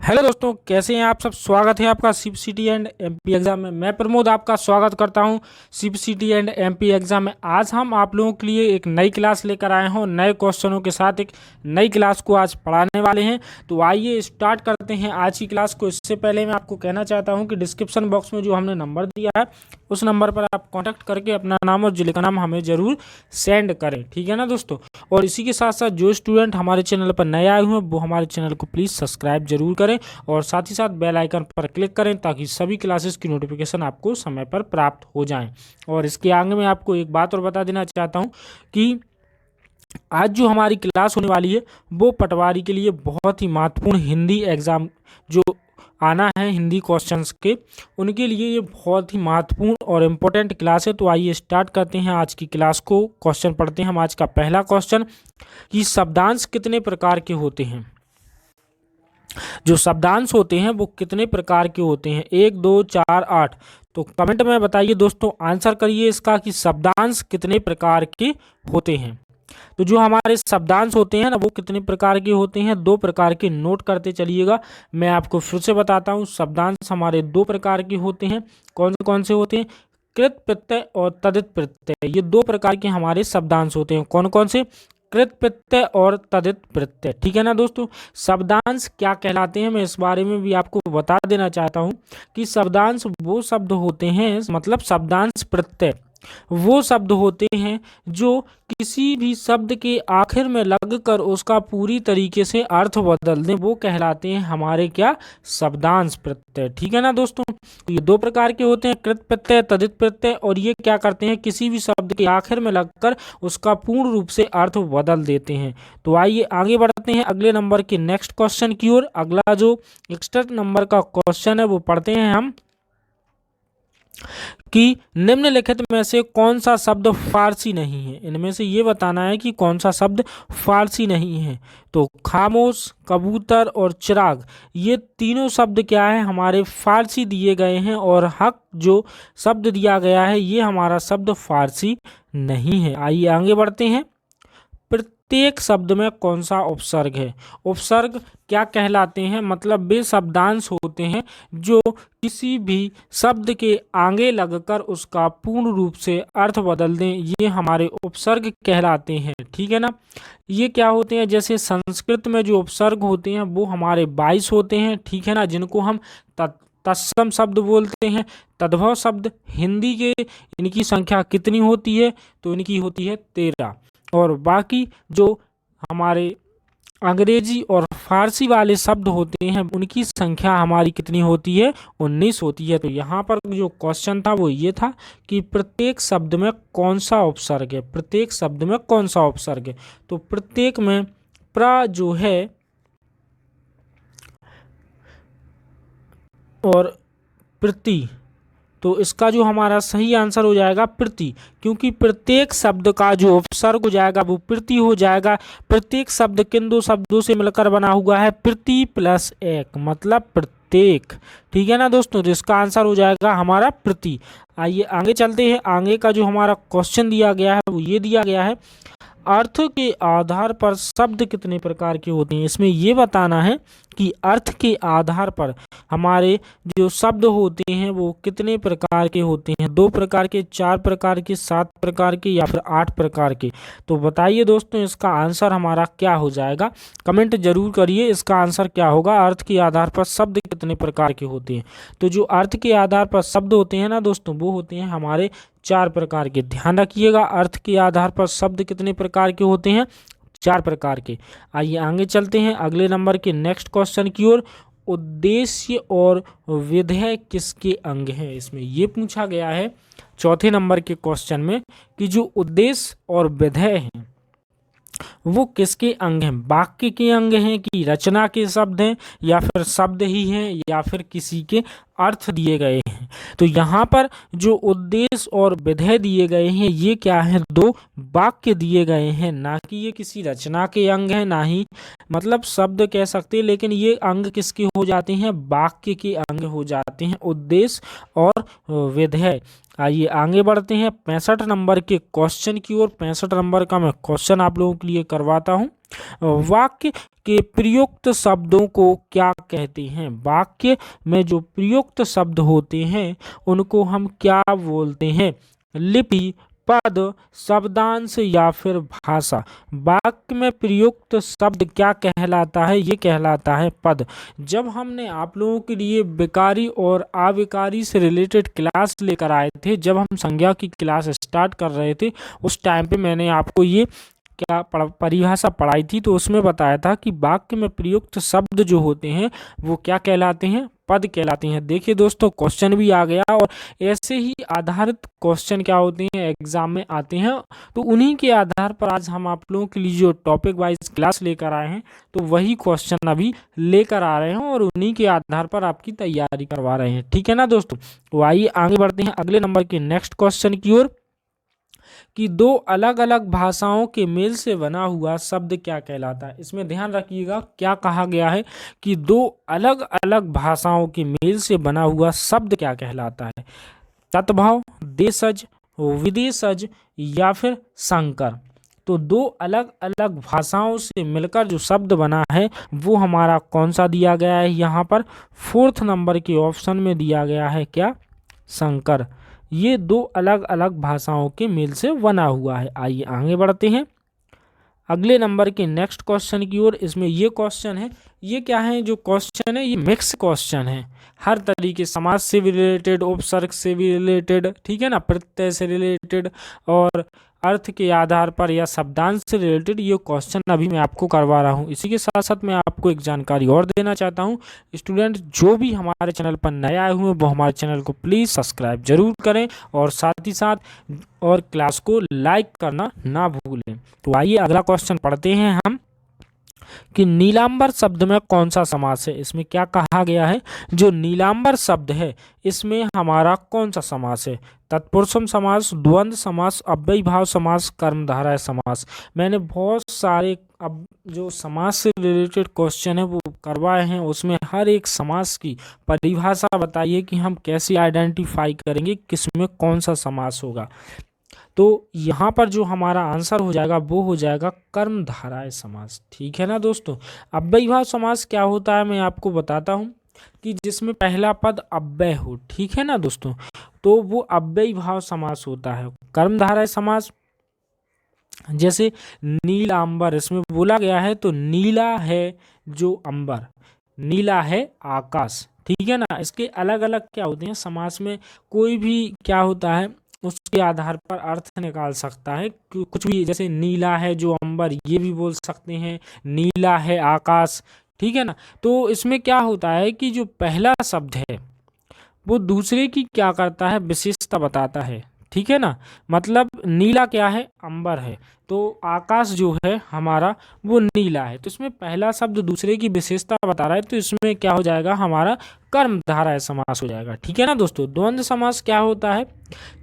Hello दोस्तों, कैसे हैं आप सब। स्वागत है आपका सीपीसीटी एंड एमपी एग्जाम में। मैं प्रमोद आपका स्वागत करता हूं सीपीसीटी एंड एमपी एग्जाम में। आज हम आप लोगों के लिए एक नई क्लास लेकर आए हैं। नए क्वेश्चनों के साथ एक नई क्लास को आज पढ़ाने वाले हैं। तो आइए स्टार्ट करते हैं आज की क्लास को। इससे पहले मैं आपको कहना चाहता हूँ कि डिस्क्रिप्शन बॉक्स में जो हमने नंबर दिया है उस नंबर पर आप कॉन्टैक्ट करके अपना नाम और जिले का नाम हमें ज़रूर सेंड करें, ठीक है ना दोस्तों। और इसी के साथ साथ जो स्टूडेंट हमारे चैनल पर नए आए हुए हैं वो हमारे चैनल को प्लीज़ सब्सक्राइब जरूर करें और साथ ही साथ बेल आइकन पर क्लिक करें ताकि सभी क्लासेस की नोटिफिकेशन आपको समय पर प्राप्त हो जाएं। और इसके आगे मैं आपको एक बात और बता देना चाहता हूं कि आज जो हमारी क्लास होने वाली है वो पटवारी के लिए बहुत ही महत्वपूर्ण हिंदी एग्ज़ाम जो आना है, हिंदी क्वेश्चंस के, उनके लिए ये बहुत ही महत्वपूर्ण और इम्पोर्टेंट क्लास है। तो आइए स्टार्ट करते हैं आज की क्लास को। क्वेश्चन पढ़ते हैं हम। आज का पहला क्वेश्चन कि शब्दांश कितने प्रकार के होते हैं। जो शब्दांश होते हैं वो कितने प्रकार के होते हैं, 1 2 4 8। तो कमेंट में बताइए दोस्तों, आंसर करिए इसका कि शब्दांश कितने प्रकार के होते हैं। तो जो हमारे शब्दांश होते हैं ना वो कितने प्रकार के होते हैं, 2 प्रकार के। नोट करते चलिएगा। मैं आपको फिर से बताता हूँ, शब्दांश हमारे 2 प्रकार के होते हैं। कौन से होते हैं? कृत प्रत्यय और तदित प्रत्यय। ये 2 प्रकार के हमारे शब्दांश होते हैं। कौन कौन से? कृत प्रत्यय और तदित प्रत्यय, ठीक है ना दोस्तों। शब्दांश क्या कहलाते हैं, मैं इस बारे में भी आपको बता देना चाहता हूँ कि शब्दांश वो शब्द होते हैं, मतलब शब्दांश प्रत्यय वो शब्द होते हैं जो किसी भी शब्द के आखिर में लगकर उसका पूरी तरीके से अर्थ बदल दें, वो कहलाते हैं हमारे क्या? शब्दांश प्रत्यय, ठीक है ना दोस्तों। तो ये 2 प्रकार के होते हैं, कृत प्रत्यय, तदित प्रत्यय। और ये क्या करते हैं? किसी भी शब्द के आखिर में लगकर उसका पूर्ण रूप से अर्थ बदल देते हैं। तो आइए आगे बढ़ते हैं अगले नंबर के नेक्स्ट क्वेश्चन की ओर। अगला जो 61 नंबर का क्वेश्चन है वो पढ़ते हैं हम कि निम्नलिखित में से कौन सा शब्द फारसी नहीं है। इनमें से ये बताना है कि कौन सा शब्द फारसी नहीं है। तो खामोश, कबूतर और चिराग, ये तीनों शब्द क्या है? हमारे फारसी दिए गए हैं। और हक जो शब्द दिया गया है ये हमारा शब्द फारसी नहीं है। आइए आगे बढ़ते हैं। प्रत्येक शब्द में कौन सा उपसर्ग है? उपसर्ग क्या कहलाते हैं? मतलब वे शब्दांश होते हैं जो किसी भी शब्द के आगे लगकर उसका पूर्ण रूप से अर्थ बदल दें, ये हमारे उपसर्ग कहलाते हैं, ठीक है ना। ये क्या होते हैं? जैसे संस्कृत में जो उपसर्ग होते हैं वो हमारे 22 होते हैं, ठीक है ना, जिनको हम तत्सम शब्द बोलते हैं। तद्भव शब्द हिंदी के इनकी संख्या कितनी होती है? तो इनकी होती है 13। और बाकी जो हमारे अंग्रेजी और फारसी वाले शब्द होते हैं उनकी संख्या हमारी कितनी होती है? 19 होती है। तो यहाँ पर जो क्वेश्चन था वो ये था कि प्रत्येक शब्द में कौन सा उपसर्ग है, प्रत्येक शब्द में कौन सा उपसर्ग है। तो प्रत्येक में प्र जो है और प्रति, तो इसका जो हमारा सही आंसर हो जाएगा प्रति, क्योंकि प्रत्येक शब्द का जो उपसर्ग हो जाएगा वो प्रति हो जाएगा। प्रत्येक शब्द किन 2 शब्दों से मिलकर बना हुआ है? प्रति प्लस एक, मतलब प्रत्येक, ठीक है ना दोस्तों। तो इसका आंसर हो जाएगा हमारा प्रति। आइए आगे चलते हैं। आगे का जो हमारा क्वेश्चन दिया गया है वो ये दिया गया है, अर्थ के आधार पर शब्द कितने प्रकार के होते हैं। इसमें ये बताना है कि अर्थ के आधार पर हमारे जो शब्द होते हैं वो कितने प्रकार के होते हैं, 2 प्रकार के, 4 प्रकार के, 7 प्रकार के या फिर 8 प्रकार के। तो बताइए दोस्तों इसका आंसर हमारा क्या हो जाएगा, कमेंट जरूर करिए इसका आंसर क्या होगा। अर्थ के आधार पर शब्द कितने प्रकार के होते हैं। तो जो अर्थ के आधार पर शब्द होते हैं ना दोस्तों वो होते हैं हमारे 4 प्रकार के। ध्यान रखिएगा, अर्थ के आधार पर शब्द कितने प्रकार के होते हैं? 4 प्रकार के। आइए आगे चलते हैं अगले नंबर के नेक्स्ट क्वेश्चन की ओर। उद्देश्य और विधेय किसके अंग हैं? इसमें यह पूछा गया है चौथे नंबर के क्वेश्चन में कि जो उद्देश्य और विधेय हैं वो किसके अंग हैं? वाक्य के अंग हैं कि रचना के शब्द हैं या फिर शब्द ही हैं या फिर किसी के अर्थ दिए गए हैं। तो यहाँ पर जो उद्देश्य और विधेय दिए गए हैं ये क्या है? 2 वाक्य दिए गए हैं, ना कि ये किसी रचना के अंग हैं, ना ही मतलब शब्द कह सकते हैं, लेकिन ये अंग किसके हो जाते हैं? वाक्य के अंग हो जाते हैं, उद्देश्य और विधेय। आइए आगे बढ़ते हैं 65 नंबर के क्वेश्चन की ओर। 65 नंबर का मैं क्वेश्चन आप लोगों के लिए करवाता हूँ। वाक्य के प्रयुक्त शब्दों को क्या कहते हैं? वाक्य में जो प्रयुक्त शब्द होते हैं उनको हम क्या बोलते हैं? लिपि, पद, शब्दांश या फिर भाषा। वाक्य में प्रयुक्त शब्द क्या कहलाता है? ये कहलाता है पद। जब हमने आप लोगों के लिए विकारी और अविकारी से रिलेटेड क्लास लेकर आए थे, जब हम संज्ञा की क्लास स्टार्ट कर रहे थे, उस टाइम पे मैंने आपको ये क्या परिभाषा पढ़ाई थी, तो उसमें बताया था कि वाक्य में प्रयुक्त शब्द जो होते हैं वो क्या कहलाते हैं? पद कहलाते हैं। देखिए दोस्तों, क्वेश्चन भी आ गया और ऐसे ही आधारित क्वेश्चन क्या होते हैं एग्जाम में आते हैं, तो उन्हीं के आधार पर आज हम आप लोगों के लिए जो टॉपिक वाइज क्लास लेकर आए हैं, तो वही क्वेश्चन अभी लेकर आ रहे हैं और उन्हीं के आधार पर आपकी तैयारी करवा रहे हैं। ठीक है ना दोस्तों? तो आइए आगे बढ़ते हैं अगले नंबर के नेक्स्ट क्वेश्चन की ओर कि दो अलग अलग भाषाओं के मेल से बना हुआ शब्द क्या कहलाता है? इसमें ध्यान रखिएगा क्या कहा गया है कि दो अलग अलग भाषाओं के मेल से बना हुआ शब्द क्या कहलाता है? तत्भाव, देशज, विदेशज या फिर संकर। तो दो अलग अलग भाषाओं से मिलकर जो शब्द बना है वो हमारा कौन सा दिया गया है? यहाँ पर 4th नंबर के ऑप्शन में दिया गया है क्या? संकर। ये दो अलग अलग भाषाओं के मेल से बना हुआ है। आइए आगे बढ़ते हैं अगले नंबर के नेक्स्ट क्वेश्चन की ओर। इसमें ये क्वेश्चन है, ये क्या है जो क्वेश्चन है, ये मिक्स क्वेश्चन है। हर तरीके समाज से भी रिलेटेड, उपसर्ग से भी रिलेटेड, ठीक है ना, प्रत्यय से रिलेटेड और अर्थ के आधार पर या शब्दांश से रिलेटेड ये क्वेश्चन अभी मैं आपको करवा रहा हूँ। इसी के साथ साथ मैं आपको एक जानकारी और देना चाहता हूँ। स्टूडेंट जो भी हमारे चैनल पर नए आए हुए हैं वो हमारे चैनल को प्लीज़ सब्सक्राइब जरूर करें और साथ ही साथ और क्लास को लाइक करना ना भूलें। तो आइए अगला क्वेश्चन पढ़ते हैं हम कि नीलांबर शब्द में कौन सा समास है? इसमें क्या कहा गया है? जो नीलांबर शब्द है इसमें हमारा कौन सा समास है? तत्पुरुषम समास, द्वंद्व समास, अव्ययीभाव समास, कर्मधारय समास। मैंने बहुत सारे अब जो समास से रिलेटेड क्वेश्चन है वो करवाए हैं, उसमें हर एक समास की परिभाषा बताइए कि हम कैसे आइडेंटिफाई करेंगे किसमें कौन सा समास होगा। तो यहाँ पर जो हमारा आंसर हो जाएगा वो हो जाएगा कर्मधारय समास। ठीक है ना दोस्तों? अव्ययीभाव समास क्या होता है मैं आपको बताता हूँ कि जिसमें पहला पद अव्यय हो। ठीक है ना दोस्तों? तो वो अव्ययीभाव समास होता है। कर्मधारय समास जैसे नीलांबर, इसमें बोला गया है तो नीला है जो अंबर, नीला है आकाश। ठीक है ना? इसके अलग अलग क्या होते हैं समास में, कोई भी क्या होता है उसके आधार पर अर्थ निकाल सकता है कुछ भी। जैसे नीला है जो अंबर, ये भी बोल सकते हैं, नीला है आकाश। ठीक है ना? तो इसमें क्या होता है कि जो पहला शब्द है वो दूसरे की क्या करता है, विशेषता बताता है। ठीक है ना? मतलब नीला क्या है, अंबर है, तो आकाश जो है हमारा वो नीला है, तो इसमें पहला शब्द दूसरे की विशेषता बता रहा है, तो इसमें क्या हो जाएगा हमारा कर्मधारय समास हो जाएगा। ठीक है ना दोस्तों? द्वंद्व समास क्या होता है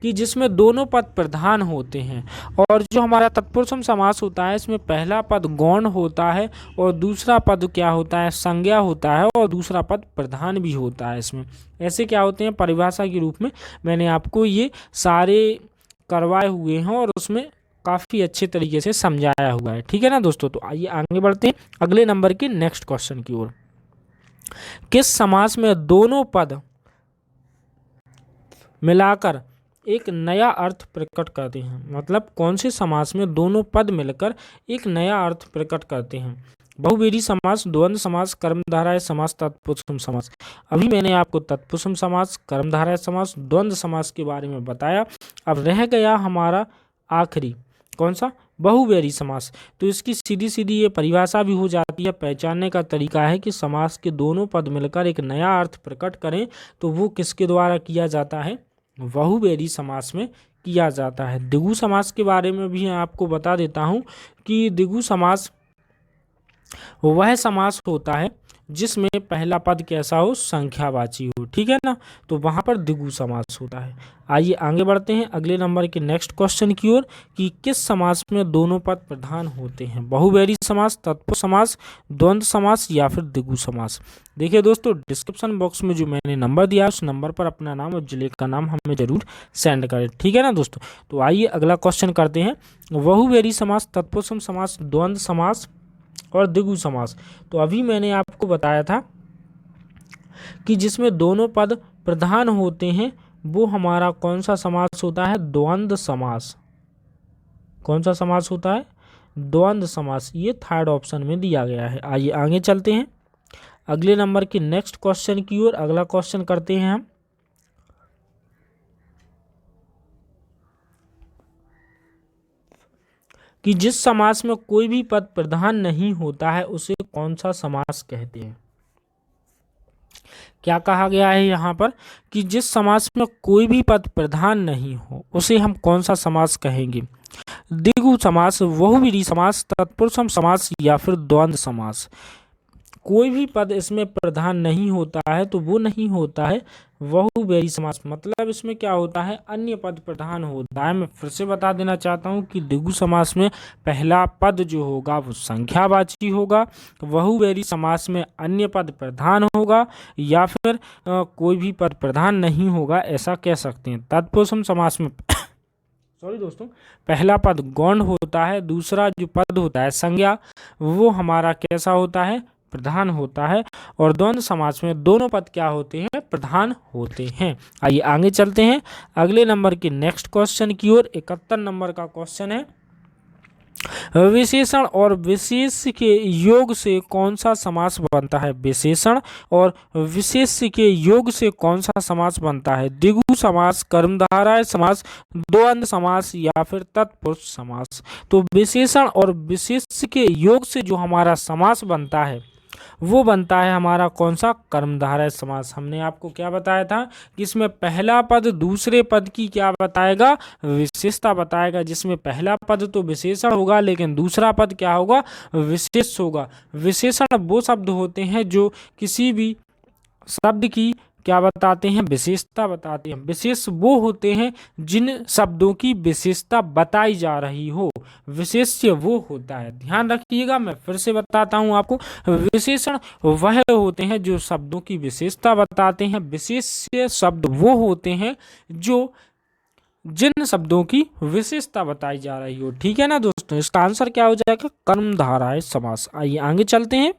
कि जिसमें दोनों पद प्रधान होते हैं, और जो हमारा तत्पुरुषम समास होता है इसमें पहला पद गौण होता है और दूसरा पद क्या होता है, संज्ञा होता है, और दूसरा पद प्रधान भी होता है। इसमें ऐसे क्या होते हैं परिभाषा के रूप में मैंने आपको ये सारे करवाए हुए हैं और उसमें काफ़ी अच्छे तरीके से समझाया हुआ है। ठीक है ना दोस्तों? तो आइए आगे बढ़ते हैं अगले नंबर के नेक्स्ट क्वेश्चन की ओर। किस समास में दोनों पद मिलाकर एक नया अर्थ प्रकट करते हैं? मतलब कौन से समास में दोनों पद मिलकर एक नया अर्थ प्रकट करते हैं? बहुव्रीहि समास, द्वंद्व समास, कर्मधारय समास, तत्पुरुषम समास। अभी मैंने आपको तत्पुरुषम समास, कर्मधारय समास, द्वंद्व समास के बारे में बताया। अब रह गया हमारा आखिरी कौन सा, बहुव्रीहि समास। तो इसकी सीधी सीधी ये परिभाषा भी हो जाती है, पहचानने का तरीका है कि समास के दोनों पद मिलकर एक नया अर्थ प्रकट करें तो वो किसके द्वारा किया जाता है, बहुव्रीहि समास में किया जाता है। द्विगु समास के बारे में भी आपको बता देता हूँ कि द्विगु समास वह समास होता है जिसमें पहला पद कैसा हो, संख्यावाची हो, ठीक है ना, तो वहां पर द्विगु समास होता है। आइए आगे बढ़ते हैं अगले नंबर के नेक्स्ट क्वेश्चन की ओर कि किस समास में दोनों पद प्रधान होते हैं, बहुव्रीहि समास, तत्पुरुष समास, द्वंद्व समास या फिर द्विगु समास। देखिए दोस्तों, डिस्क्रिप्शन बॉक्स में जो मैंने नंबर दिया है उस नंबर पर अपना नाम और जिले का नाम हमें जरूर सेंड करें, ठीक है ना दोस्तों। तो आइए अगला क्वेश्चन करते हैं, बहुव्रीहि समास, तत्पुरुष समास, द्वंद्व समास और द्विगु समास। तो अभी मैंने आपको बताया था कि जिसमें दोनों पद प्रधान होते हैं वो हमारा कौन सा समास होता है, द्वंद्व समास। कौन सा समास होता है, द्वंद्व समास, ये थर्ड ऑप्शन में दिया गया है। आइए आगे चलते हैं अगले नंबर के नेक्स्ट क्वेश्चन की ओर। अगला क्वेश्चन करते हैं हम कि जिस समास में कोई भी पद प्रधान नहीं होता है उसे कौन सा समास कहते हैं। क्या कहा गया है यहाँ पर कि जिस समास में कोई भी पद प्रधान नहीं हो उसे हम कौन सा समास कहेंगे, द्विगु समास, बहुव्रीहि समास, तत्पुरुष समास या फिर द्वंद्व समास। कोई भी पद इसमें प्रधान नहीं होता है तो वो नहीं होता है बहुव्रीहि समास, मतलब इसमें क्या होता है, अन्य पद प्रधान होता है। मैं फिर से बता देना चाहता हूँ कि द्विगु समास में पहला पद जो होगा वो संख्यावाची होगा, बहुव्रीहि समास में अन्य पद प्रधान होगा या फिर कोई भी पद प्रधान नहीं होगा, ऐसा कह सकते हैं। तत्पुरुष समास में सॉरी दोस्तों, पहला पद गौण होता है, दूसरा जो पद होता है संज्ञा वो हमारा कैसा होता है, प्रधान होता है, और द्वंद्व समास में दोनों पद क्या होते हैं, प्रधान होते हैं। आइए आगे चलते हैं अगले नंबर के नेक्स्ट क्वेश्चन की ओर। 71 नंबर का क्वेश्चन है, विशेषण और विशेष के योग से कौन सा समास बनता है। विशेषण और विशेष के योग से कौन सा समास बनता है, द्विगु समास, कर्मधारय समास, द्वंद्व समास या फिर तत्पुरुष समास। तो विशेषण और विशेष के योग से जो हमारा समास बनता है वो बनता है हमारा कौन सा, कर्मधारय समास। हमने आपको क्या बताया था कि इसमें पहला पद दूसरे पद की क्या बताएगा, विशेषता बताएगा, जिसमें पहला पद तो विशेषण होगा लेकिन दूसरा पद क्या होगा, विशेष होगा। विशेषण वो शब्द होते हैं जो किसी भी शब्द की क्या बताते हैं, विशेषता बताते हैं। विशेष वो होते हैं जिन शब्दों की विशेषता बताई जा रही हो, विशेष्य वो होता है। ध्यान रखिएगा, मैं फिर से बताता हूं आपको, विशेषण वह होते हैं जो शब्दों की विशेषता बताते हैं, विशेष्य शब्द वो होते हैं जो जिन शब्दों की विशेषता बताई जा रही हो, ठीक है ना दोस्तों। इसका आंसर क्या हो जाएगा, कर्मधारय समास। आइए आगे चलते हैं,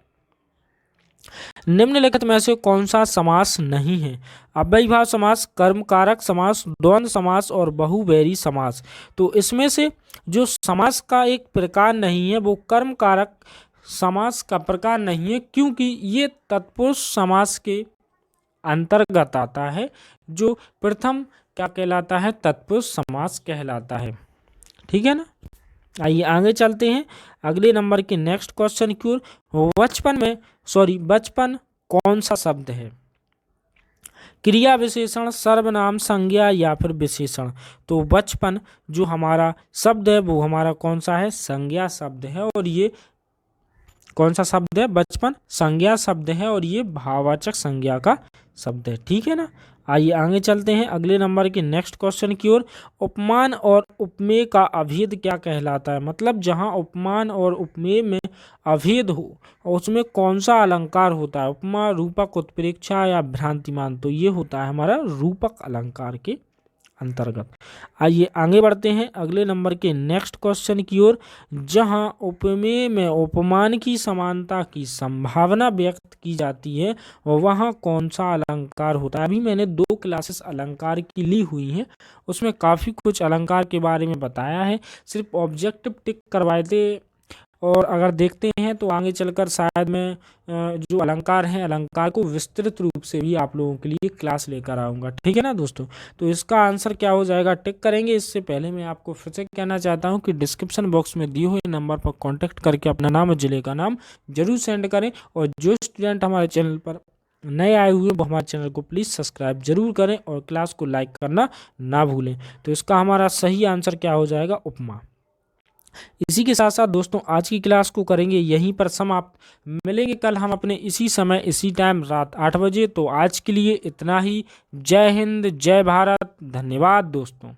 निम्नलिखित में से कौन सा समास नहीं है, अव्ययीभाव समास, कर्मकारक समास, द्वंद्व समास और बहुव्रीहि समास। तो इसमें से जो समास का एक प्रकार नहीं है वो कर्मकारक समास का प्रकार नहीं है, क्योंकि ये तत्पुरुष समास के अंतर्गत आता है, जो प्रथम क्या कहलाता है, तत्पुरुष समास कहलाता है, ठीक है ना। आइए आगे चलते हैं अगले नंबर के नेक्स्ट क्वेश्चन की ओर। बचपन कौन सा शब्द है, क्रिया विशेषण, सर्वनाम, संज्ञा या फिर विशेषण। तो बचपन जो हमारा शब्द है वो हमारा कौन सा है, संज्ञा शब्द है, और ये कौन सा शब्द है, बचपन संज्ञा शब्द है और ये भाववाचक संज्ञा का शब्द है, ठीक है ना। आइए आगे चलते हैं अगले नंबर के नेक्स्ट क्वेश्चन की ओर। उपमान और उपमेय का अभेद क्या कहलाता है, मतलब जहां उपमान और उपमेय में अभेद हो उसमें कौन सा अलंकार होता है, उपमा, रूपक, उत्प्रेक्षा या भ्रांतिमान। तो ये होता है हमारा रूपक अलंकार के अंतर्गत। आइए आगे बढ़ते हैं अगले नंबर के नेक्स्ट क्वेश्चन की ओर, जहां उपमेय में उपमान की समानता की संभावना व्यक्त की जाती है वहां कौन सा अलंकार होता है। अभी मैंने 2 क्लासेस अलंकार की ली हुई हैं, उसमें काफ़ी कुछ अलंकार के बारे में बताया है, सिर्फ ऑब्जेक्टिव टिक करवाए थे, और अगर देखते हैं तो आगे चलकर शायद मैं जो अलंकार हैं अलंकार को विस्तृत रूप से भी आप लोगों के लिए क्लास लेकर आऊँगा, ठीक है ना दोस्तों। तो इसका आंसर क्या हो जाएगा, टिक करेंगे। इससे पहले मैं आपको फिर से कहना चाहता हूँ कि डिस्क्रिप्शन बॉक्स में दिए हुए नंबर पर कॉन्टैक्ट करके अपना नाम और जिले का नाम जरूर सेंड करें, और जो स्टूडेंट हमारे चैनल पर नए आए हुए वो हमारे चैनल को प्लीज़ सब्सक्राइब जरूर करें और क्लास को लाइक करना ना भूलें। तो इसका हमारा सही आंसर क्या हो जाएगा, उपमा। इसी के साथ साथ दोस्तों आज की क्लास को करेंगे यहीं पर समाप्त। मिलेंगे कल हम अपने इसी समय इसी टाइम रात 8 बजे। तो आज के लिए इतना ही। जय हिंद, जय भारत, धन्यवाद दोस्तों।